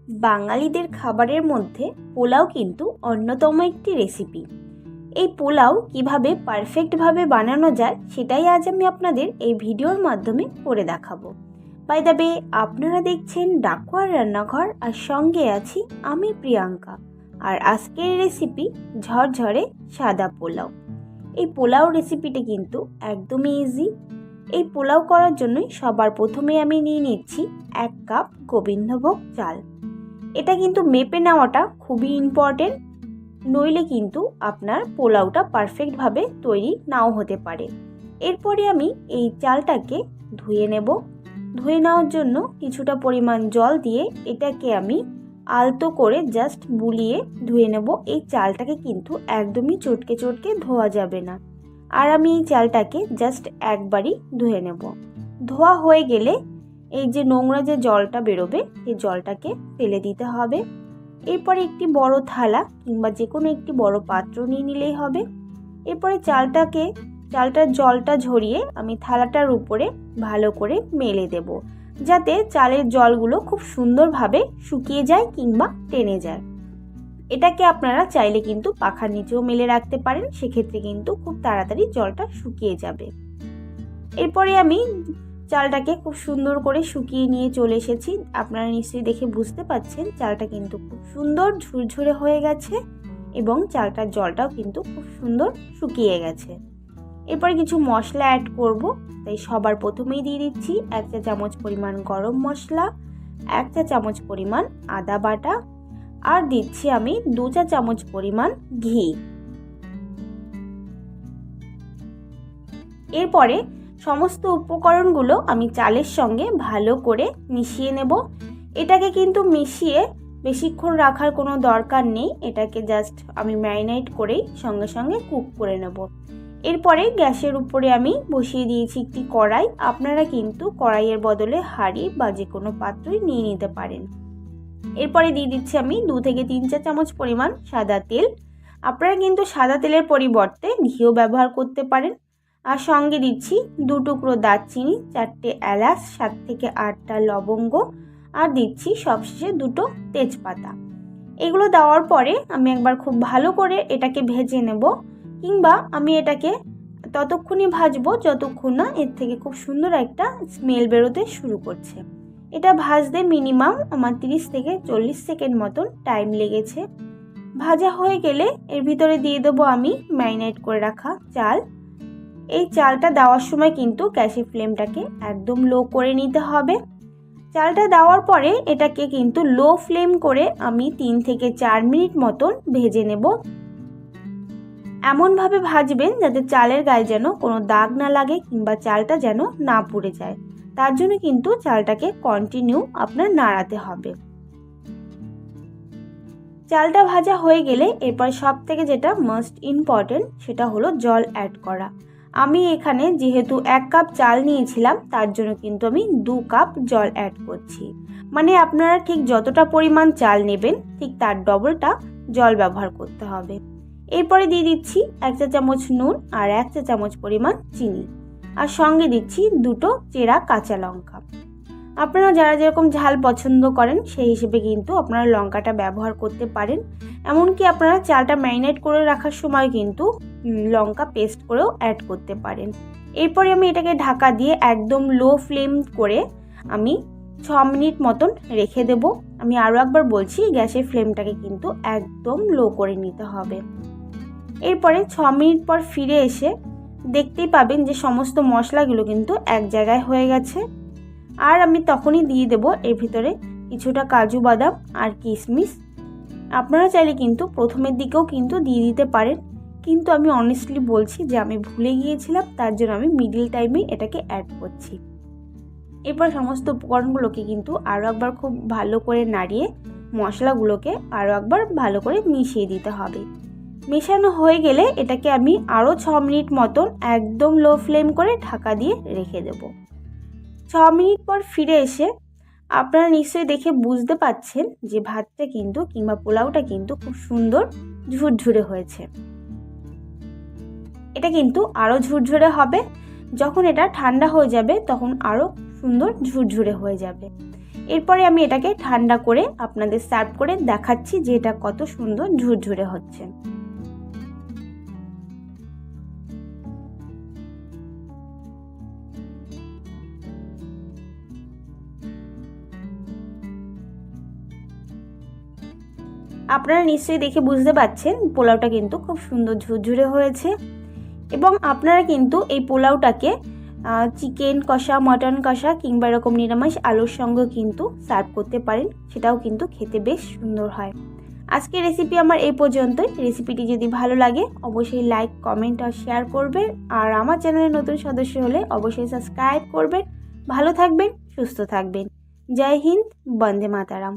বাঙালিদের খাবারের মধ্যে পোলাও কিন্তু অন্যতম একটি রেসিপি। এই পোলাও কিভাবে পারফেক্টভাবে বানানো যায় সেটাই আজ আমি আপনাদের এই ভিডিওর মাধ্যমে করে দেখাবো। বাই দ্য ওয়ে, আপনারা দেখছেন ডাকুয়ার রান্নাঘর, আর সঙ্গে আছি আমি প্রিয়াঙ্কা। আর আজকের রেসিপি ঝরঝরে সাদা পোলাও। এই পোলাও রেসিপিটি কিন্তু একদমই ইজি। এই পোলাও করার জন্যই সবার প্রথমে আমি নিয়ে নিচ্ছি 1 কাপ গোবিন্দভোগ চাল। এটা কিন্তু মেপে নেওয়াটা খুবই ইম্পর্টেন্ট, নইলে কিন্তু আপনার পোলাওটা পারফেক্টভাবে তৈরি নাও হতে পারে। এরপরে আমি এই চালটাকে ধুয়ে নেব। ধুয়ে নেওয়ার জন্য কিছুটা পরিমাণ জল দিয়ে এটাকে আমি আলতো করে জাস্ট বুলিয়ে ধুয়ে নেব। এই চালটাকে কিন্তু একদমই চটকে চটকে ধোয়া যাবে না। আর আমি এই চালটাকে জাস্ট একবারই ধুয়ে নেব। ধোয়া হয়ে গেলে এই যে নোংরা যে জলটা বেরোবে সেই জলটাকে ফেলে দিতে হবে। এরপরে একটি বড় থালা কিংবা যে কোনো একটি বড় পাত্র নিয়ে নিলেই হবে। এরপরে চালটার জলটা ঝরিয়ে আমি থালাটার উপরে ভালো করে মেলে দেব, যাতে চালের জলগুলো খুব সুন্দরভাবে শুকিয়ে যায় কিংবা টেনে যায়। এটাকে আপনারা চাইলে কিন্তু পাখার নিচেও মেলে রাখতে পারেন, সেক্ষেত্রে কিন্তু খুব তাড়াতাড়ি জলটা শুকিয়ে যাবে। এরপরে আমি চালটাকে খুব সুন্দর করে শুকিয়ে নিয়ে চলে এসেছি। আপনারা নিশ্চয়ই দেখে বুঝতে পাচ্ছেন চালটা কিন্তু খুব সুন্দর ঝুরঝুরে হয়ে গেছে এবং চালটার জলটাও কিন্তু খুব সুন্দর শুকিয়ে গেছে। এরপরে কিছু মশলা অ্যাড করব, তাই সবার প্রথমেই দিয়ে দিচ্ছি 1 চা চামচ পরিমাণ গরম মশলা, 1 চা চামচ পরিমাণ আদা বাটা, আর দিচ্ছি আমি 2 চা চামচ পরিমাণ ঘি। এরপরে সমস্ত উপকরণগুলো আমি চালের সঙ্গে ভালো করে মিশিয়ে নেব। এটাকে কিন্তু মিশিয়ে বেশিক্ষণ রাখার কোনো দরকার নেই, এটাকে জাস্ট আমি ম্যারিনেট করেই সঙ্গে সঙ্গে কুক করে নেব। এরপরে গ্যাসের উপরে আমি বসিয়ে দিয়েছি একটি কড়াই। আপনারা কিন্তু কড়াইয়ের বদলে হাঁড়ি বা যে কোনো পাত্রই নিয়ে নিতে পারেন। এরপরে দিয়ে দিচ্ছি আমি 2 থেকে 3 চা চামচ পরিমাণ সাদা তেল। আপনারা কিন্তু সাদা তেলের পরিবর্তে ঘিও ব্যবহার করতে পারেন। আর সঙ্গে দিচ্ছি 2 টুকরো দারচিনি, 4টে এলাচ, 7 থেকে 8টা লবঙ্গ, আর দিচ্ছি সবশেষে 2টো তেজপাতা। এগুলো দেওয়ার পরে আমি একবার খুব ভালো করে এটাকে ভেজে নেব, কিংবা আমি এটাকে ততক্ষণই ভাজবো যতক্ষণ না এর থেকে খুব সুন্দর একটা স্মেল বেরোতে শুরু করছে। এটা ভাজতে মিনিমাম আমার 30 থেকে 40 সেকেন্ড মতন টাইম লেগেছে। ভাজা হয়ে গেলে এর ভিতরে দিয়ে দেবো আমি ম্যারিনেট করে রাখা চাল। এই চালটা দেওয়ার সময় কিন্তু গ্যাসের ফ্লেমটাকে একদম লো করে নিতে হবে। চালটা দেওয়ার পরে এটাকে কিন্তু লো ফ্লেম করে আমি 3 থেকে 4 মিনিট মতন ভেজে নেব। এমনভাবে ভাজবেন যাতে চালের গায়ে যেন কোনো দাগ না লাগে কিংবা চালটা যেন না পুড়ে যায়। তার জন্য কিন্তু চালটাকে কন্টিনিউ আপনার নাড়াতে হবে। চালটা ভাজা হয়ে গেলে এরপর সব থেকে যেটা মোস্ট ইম্পর্টেন্ট সেটা হলো জল অ্যাড করা। আমি এখানে যেহেতু 1 কাপ চাল নিয়েছিলাম তার জন্য কিন্তু আমি 2 কাপ জল অ্যাড করছি। মানে আপনারা ঠিক যতটা পরিমাণ চাল নেবেন ঠিক তার ডবলটা জল ব্যবহার করতে হবে। এরপরে দিয়ে দিচ্ছি 1 চা চামচ নুন আর 1 চা চামচ পরিমাণ চিনি, আর সঙ্গে দিচ্ছি 2টো চেরা কাঁচা লঙ্কা। আপনারা যারা যেরকম ঝাল পছন্দ করেন সেই হিসেবে কিন্তু আপনারা লঙ্কাটা ব্যবহার করতে পারেন। এমনকি আপনারা চালটা ম্যারিনেট করে রাখার সময় কিন্তু লঙ্কা পেস্ট করেও অ্যাড করতে পারেন। এরপরে আমি এটাকে ঢাকা দিয়ে একদম লো ফ্লেম করে আমি 6 মিনিট মতন রেখে দেব। আমি আরও একবার বলছি, গ্যাসের ফ্লেমটাকে কিন্তু একদম লো করে নিতে হবে। এরপরে 6 মিনিট পর ফিরে এসে দেখতেই পাবেন যে সমস্ত মশলাগুলো কিন্তু এক জায়গায় হয়ে গেছে। আর আমি তখনই দিয়ে দেব এর ভিতরে কিছুটা কাজু বাদাম আর কিশমিশ। আপনারা চাইলে কিন্তু প্রথমের দিকেও কিন্তু দিয়ে দিতে পারেন, কিন্তু আমি অনেস্টলি বলছি যে আমি ভুলে গিয়েছিলাম, তার জন্য আমি মিডিল টাইমে এটাকে অ্যাড করছি। এরপর সমস্ত উপকরণগুলোকে কিন্তু আরও একবার খুব ভালো করে নাড়িয়ে মশলাগুলোকে আরও একবার ভালো করে মিশিয়ে দিতে হবে। মেশানো হয়ে গেলে এটাকে আমি আরও 6 মিনিট মতন একদম লো ফ্লেম করে ঢাকা দিয়ে রেখে দেব। 6 মিনিট পর ফিরে এসে আপনারা নিশ্চয়ই দেখে বুঝতে পাচ্ছেন যে ভাতটা কিন্তু কিংবা পোলাওটা কিন্তু খুব সুন্দর ঝুরঝুরে হয়েছে। এটা কিন্তু আরও ঝুরঝুরে হবে। যখন এটা ঠান্ডা হয়ে যাবে তখন আরও সুন্দর ঝুরঝুরে হয়ে যাবে। এরপরে আমি এটাকে ঠান্ডা করে আপনাদের সার্ভ করে দেখাচ্ছি যে এটা কত সুন্দর ঝুরঝুরে হচ্ছে। আপনারা নিশ্চয়ই দেখে বুঝতে পারছেন পোলাওটা কিন্তু খুব সুন্দর ঝুরঝুরে হয়েছে। এবং আপনারা কিন্তু এই পোলাওটাকে চিকেন কষা, মটন কষা কিংবা এরকম নিরামিষ আলুর সঙ্গে কিন্তু সার্ভ করতে পারেন, সেটাও কিন্তু খেতে বেশ সুন্দর হয়। আজকের রেসিপি আমার এই পর্যন্তই। রেসিপিটি যদি ভালো লাগে অবশ্যই লাইক, কমেন্ট আর শেয়ার করবেন। আর আমার চ্যানেলের নতুন সদস্য হলে অবশ্যই সাবস্ক্রাইব করবেন। ভালো থাকবেন, সুস্থ থাকবেন। জয় হিন্দ, বন্দে মাতারাম।